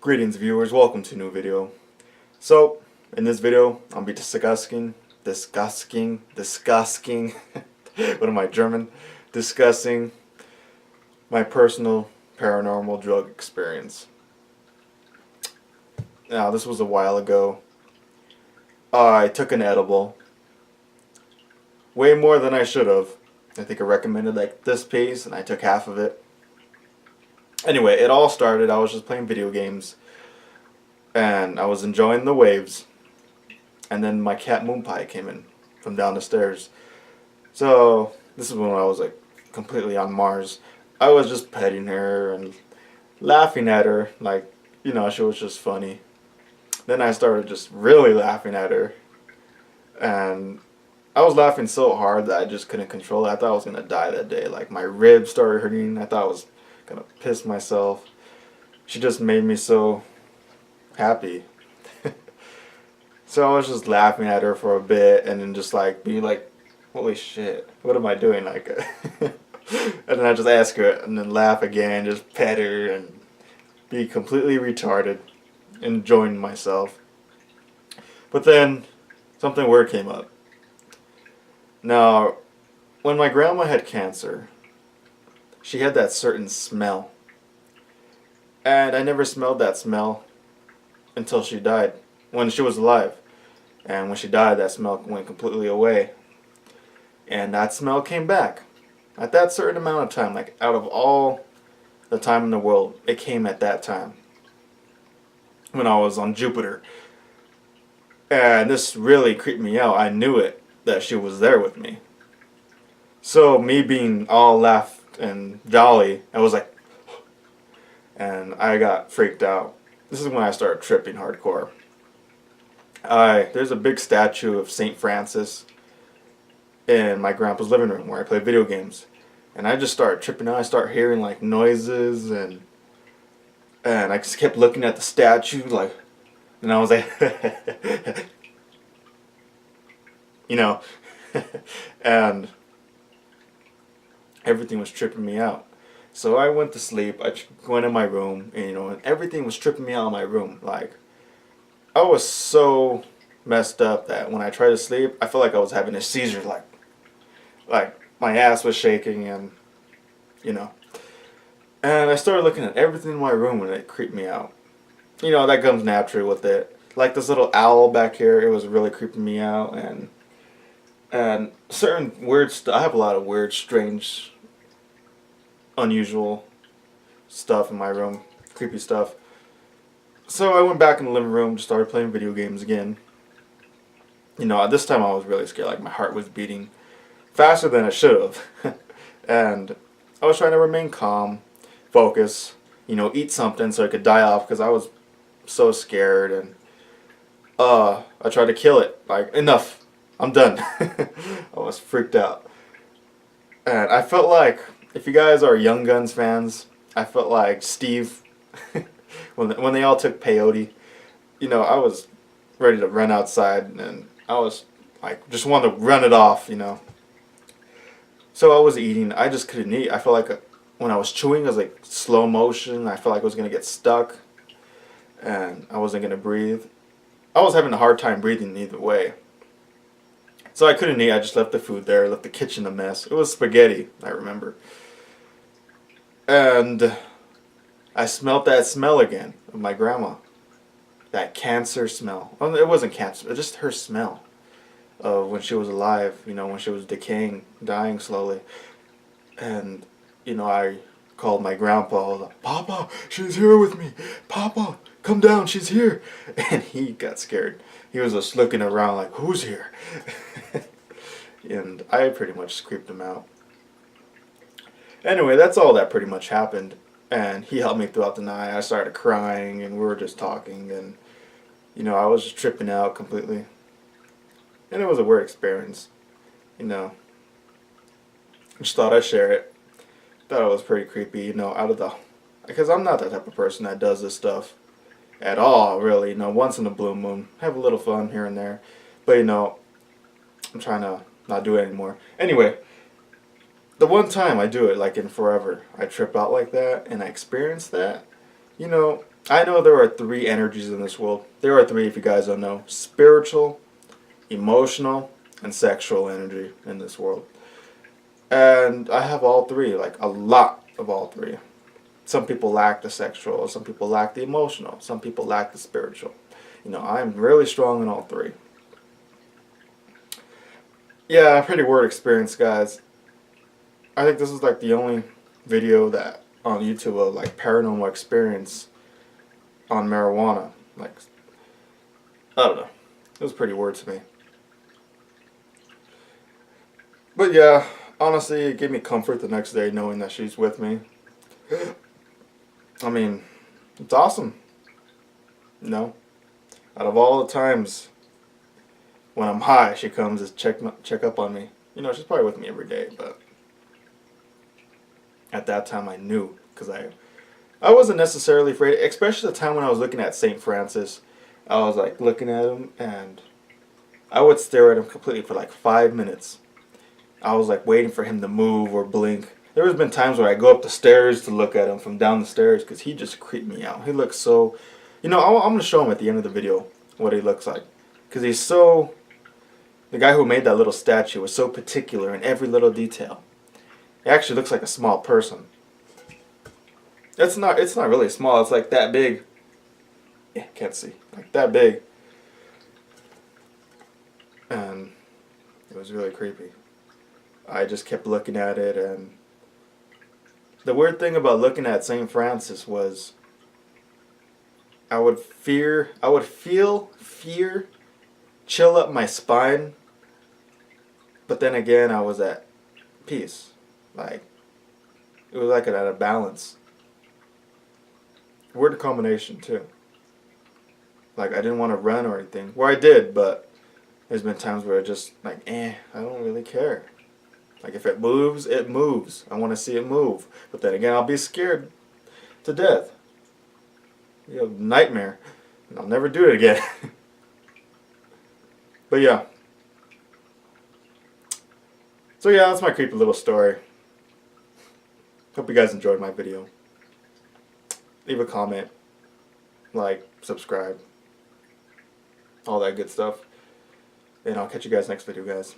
Greetings viewers, welcome to a new video. So, in this video, I'll be discussing, what am I, German? Discussing my personal paranormal drug experience. Now, this was a while ago. I took an edible. Way more than I should have. I think I recommended like this piece, and I took half of it. Anyway, it all started, I was just playing video games. And I was enjoying the waves. And then my cat Moonpie came in from down the stairs. So, this is when I was like completely on Mars. I was just petting her and laughing at her. Like, you know, she was just funny. Then I started just really laughing at her. And I was laughing so hard that I just couldn't control it. I thought I was going to die that day. Like, my ribs started hurting. I thought I was going to piss myself. She just made me so happy. So I was just laughing at her for a bit and then just like being like, holy shit, what am I doing? Like, and then I just ask her and then laugh again, just pet her and be completely retarded, enjoying myself. But then something weird came up. Now, when my grandma had cancer, she had that certain smell. And I never smelled that smell until she died, when she was alive. And when she died, that smell went completely away. And that smell came back. At that certain amount of time, like out of all the time in the world, it came at that time. When I was on Jupiter. And this really creeped me out. I knew it, that she was there with me. So me being all laughed and jolly, I was like, and I got freaked out. This is when I started tripping hardcore. There's a big statue of St. Francis in my grandpa's living room where I play video games. And I just started tripping out. I started hearing like noises and I just kept looking at the statue like, and I was like, you know, and everything was tripping me out. So I went to sleep. I went in my room, and and everything was tripping me out in my room. Like, I was so messed up that when I tried to sleep, I felt like I was having a seizure. Like my ass was shaking, and And I started looking at everything in my room, and it creeped me out. That comes naturally with it. Like this little owl back here, it was really creeping me out, and certain weird stuff. I have a lot of weird, strange, unusual stuff in my room, creepy stuff. So I went back in the living room, just started playing video games again. This time I was really scared. Like my heart was beating faster than it should have, and I was trying to remain calm, focus, eat something so I could die off because I was so scared, and I tried to kill it. Like, enough, I'm done. I was freaked out, and I felt like, if you guys are Young Guns fans, I felt like Steve when they all took peyote. I was ready to run outside, and I was like, just wanted to run it off. So I was eating. I just couldn't eat. I felt like when I was chewing, it was like slow motion. I felt like I was gonna get stuck, and I wasn't gonna breathe. I was having a hard time breathing either way. So I couldn't eat. I just left the food there. Left the kitchen a mess. It was spaghetti, I remember. And I smelled that smell again of my grandma. That cancer smell. Well, it wasn't cancer. It was just her smell of when she was alive. When she was decaying, dying slowly. And I called my grandpa. I was like, "Papa, she's here with me. Papa, come down, she's here." And he got scared. He was just looking around like, "Who's here?" And I pretty much creeped him out. Anyway, that's all that pretty much happened. And he helped me throughout the night. I started crying, and we were just talking, and I was just tripping out completely. And it was a weird experience. I just thought I'd share it. Thought it was pretty creepy, because I'm not that type of person that does this stuff at all, really. Once in a blue moon, have a little fun here and there. But, I'm trying to not do it anymore. Anyway, the one time I do it, like in forever, I trip out like that, and I experience that, You know, I know there are three energies in this world. There are three if you guys don't know. Spiritual, emotional, and sexual energy in this world. And I have all three, like a lot of all three. Some people lack the sexual, some people lack the emotional, some people lack the spiritual. You know, I'm really strong in all three. Yeah, pretty weird experience, guys. I think this is like the only video that on YouTube of like paranormal experience on marijuana. Like, I don't know. It was pretty weird to me. But yeah, honestly, it gave me comfort the next day knowing that she's with me. I mean, it's awesome. You know, out of all the times when I'm high, she comes to check up on me. You know, she's probably with me every day, but at that time I knew because I wasn't necessarily afraid, especially the time when I was looking at St. Francis. I was like looking at him and I would stare at him completely for like 5 minutes. I was like waiting for him to move or blink. There has been times where I go up the stairs to look at him from down the stairs because he just creeped me out. He looks so, you know, I'm going to show him at the end of the video what he looks like. Because he's so, the guy who made that little statue was so particular in every little detail. He actually looks like a small person. It's not really small. It's like that big. Yeah, can't see. Like that big. And it was really creepy. I just kept looking at it, and the weird thing about looking at St. Francis was I would feel fear chill up my spine, but then again I was at peace. Like, it was like at a balance. Weird combination too. Like, I didn't want to run or anything. Well, I did, but there's been times where I just like, I don't really care. Like, if it moves, it moves. I want to see it move. But then again, I'll be scared to death. You know, nightmare. And I'll never do it again. But yeah. So yeah, that's my creepy little story. Hope you guys enjoyed my video. Leave a comment. Like, subscribe. All that good stuff. And I'll catch you guys next video, guys.